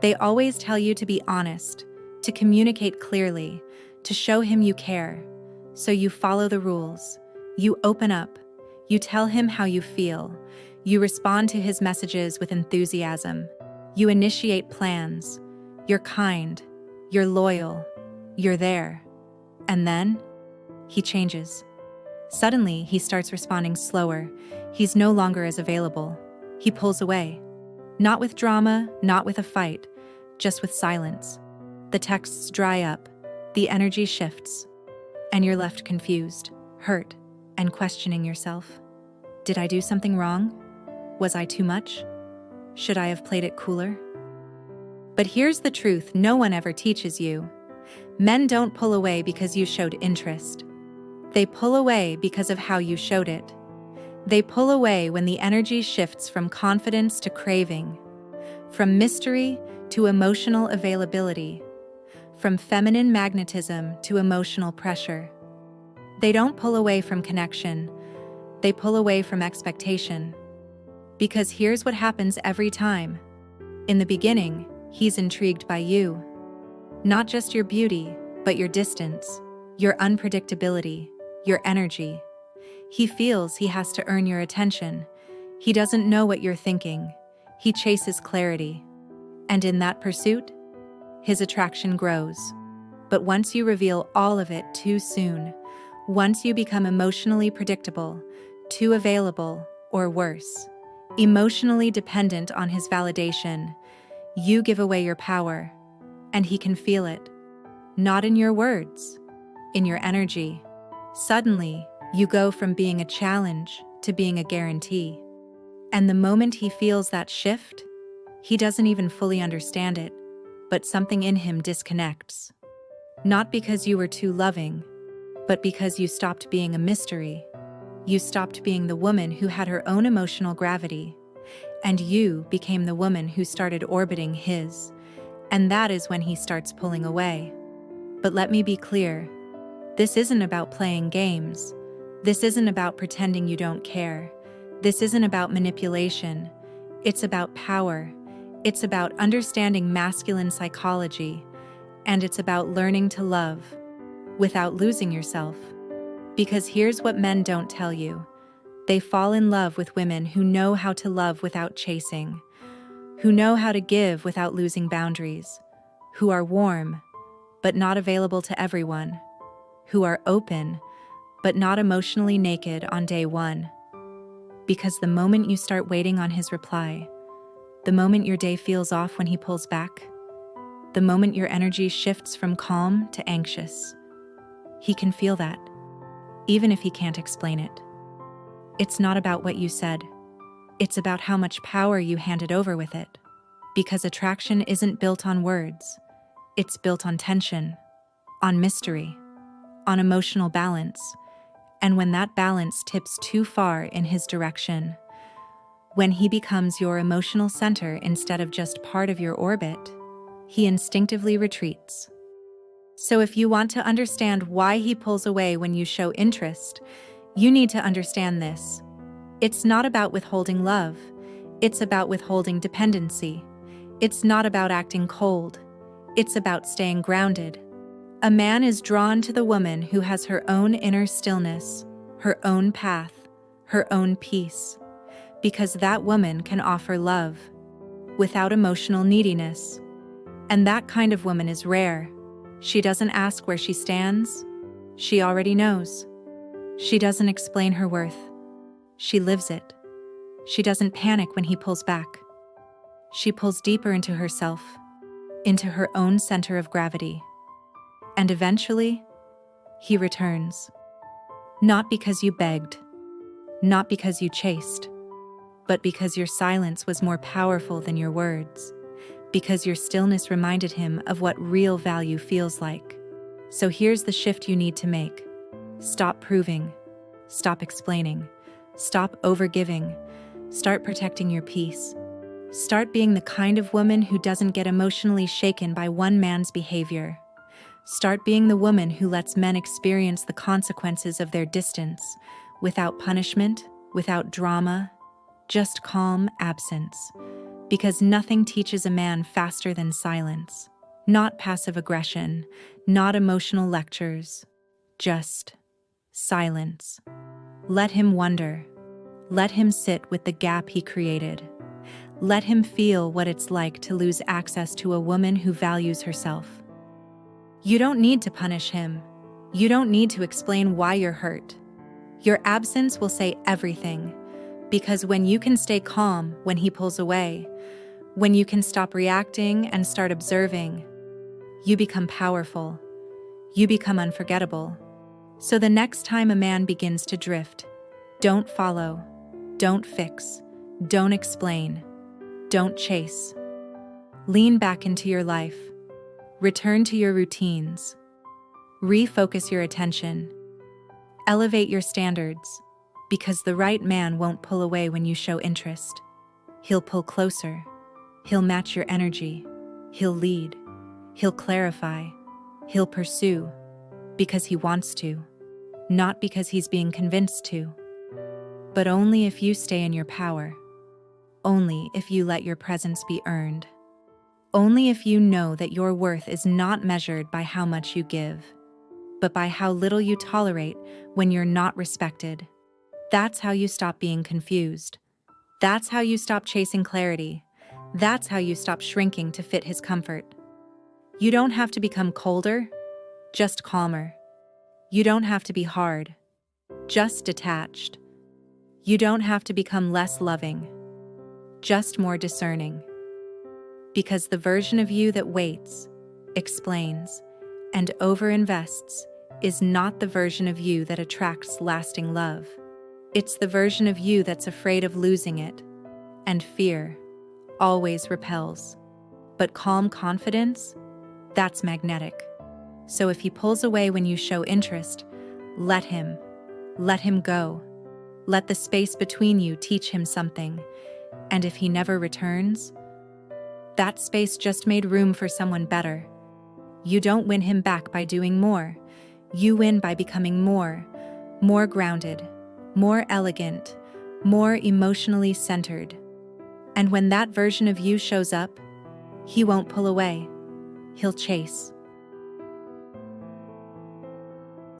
They always tell you to be honest, to communicate clearly, to show him you care. So you follow the rules. You open up. You tell him how you feel. You respond to his messages with enthusiasm. You initiate plans. You're kind. You're loyal. You're there. And then, he changes. Suddenly, he starts responding slower. He's no longer as available. He pulls away. Not with drama, not with a fight, just with silence. The texts dry up. The energy shifts. And you're left confused, hurt, and questioning yourself. Did I do something wrong? Was I too much? Should I have played it cooler? But here's the truth no one ever teaches you. Men don't pull away because you showed interest. They pull away because of how you showed it. They pull away when the energy shifts from confidence to craving, from mystery to emotional availability, from feminine magnetism to emotional pressure. They don't pull away from connection. They pull away from expectation. Because here's what happens every time. In the beginning, he's intrigued by you. Not just your beauty, but your distance, your unpredictability, your energy. He feels he has to earn your attention. He doesn't know what you're thinking. He chases clarity. And in that pursuit, his attraction grows. But once you reveal all of it too soon, once you become emotionally predictable, too available, or worse, emotionally dependent on his validation, you give away your power, and he can feel it. Not in your words, in your energy. Suddenly, you go from being a challenge to being a guarantee. And the moment he feels that shift, he doesn't even fully understand it, but something in him disconnects. Not because you were too loving, but because you stopped being a mystery. You stopped being the woman who had her own emotional gravity, and you became the woman who started orbiting his. And that is when he starts pulling away. But let me be clear. This isn't about playing games. This isn't about pretending you don't care. This isn't about manipulation. It's about power. It's about understanding masculine psychology. And it's about learning to love without losing yourself. Because here's what men don't tell you. They fall in love with women who know how to love without chasing, who know how to give without losing boundaries, who are warm, but not available to everyone, who are open, but not emotionally naked on day one. Because the moment you start waiting on his reply, the moment your day feels off when he pulls back, the moment your energy shifts from calm to anxious, he can feel that, even if he can't explain it. It's not about what you said. It's about how much power you handed over with it. Because attraction isn't built on words. It's built on tension, on mystery, on emotional balance. And when that balance tips too far in his direction, when he becomes your emotional center instead of just part of your orbit, he instinctively retreats. So if you want to understand why he pulls away when you show interest, you need to understand this. It's not about withholding love. It's about withholding dependency. It's not about acting cold. It's about staying grounded. A man is drawn to the woman who has her own inner stillness, her own path, her own peace, because that woman can offer love without emotional neediness. And that kind of woman is rare. She doesn't ask where she stands. She already knows. She doesn't explain her worth. She lives it. She doesn't panic when he pulls back. She pulls deeper into herself, into her own center of gravity. And eventually, he returns. Not because you begged, not because you chased, but because your silence was more powerful than your words, because your stillness reminded him of what real value feels like. So here's the shift you need to make. Stop proving. Stop explaining. Stop overgiving. Start protecting your peace. Start being the kind of woman who doesn't get emotionally shaken by one man's behavior. Start being the woman who lets men experience the consequences of their distance, without punishment, without drama, just calm absence. Because nothing teaches a man faster than silence. Not passive aggression, not emotional lectures, just silence. Let him wonder. Let him sit with the gap he created. Let him feel what it's like to lose access to a woman who values herself. You don't need to punish him. You don't need to explain why you're hurt. Your absence will say everything, because when you can stay calm when he pulls away, when you can stop reacting and start observing, you become powerful. You become unforgettable. So the next time a man begins to drift, don't follow, don't fix, don't explain, don't chase. Lean back into your life. Return to your routines. Refocus your attention. Elevate your standards, because the right man won't pull away when you show interest. He'll pull closer. He'll match your energy. He'll lead. He'll clarify. He'll pursue, because he wants to, not because he's being convinced to. But only if you stay in your power. Only if you let your presence be earned. Only if you know that your worth is not measured by how much you give, but by how little you tolerate when you're not respected. That's how you stop being confused. That's how you stop chasing clarity. That's how you stop shrinking to fit his comfort. You don't have to become colder, just calmer. You don't have to be hard, just detached. You don't have to become less loving, just more discerning. Because the version of you that waits, explains, and overinvests is not the version of you that attracts lasting love. It's the version of you that's afraid of losing it, and fear always repels. But calm confidence, that's magnetic. So if he pulls away when you show interest, let him go. Let the space between you teach him something. And if he never returns, that space just made room for someone better. You don't win him back by doing more. You win by becoming more grounded, more elegant, more emotionally centered. And when that version of you shows up, he won't pull away. He'll chase.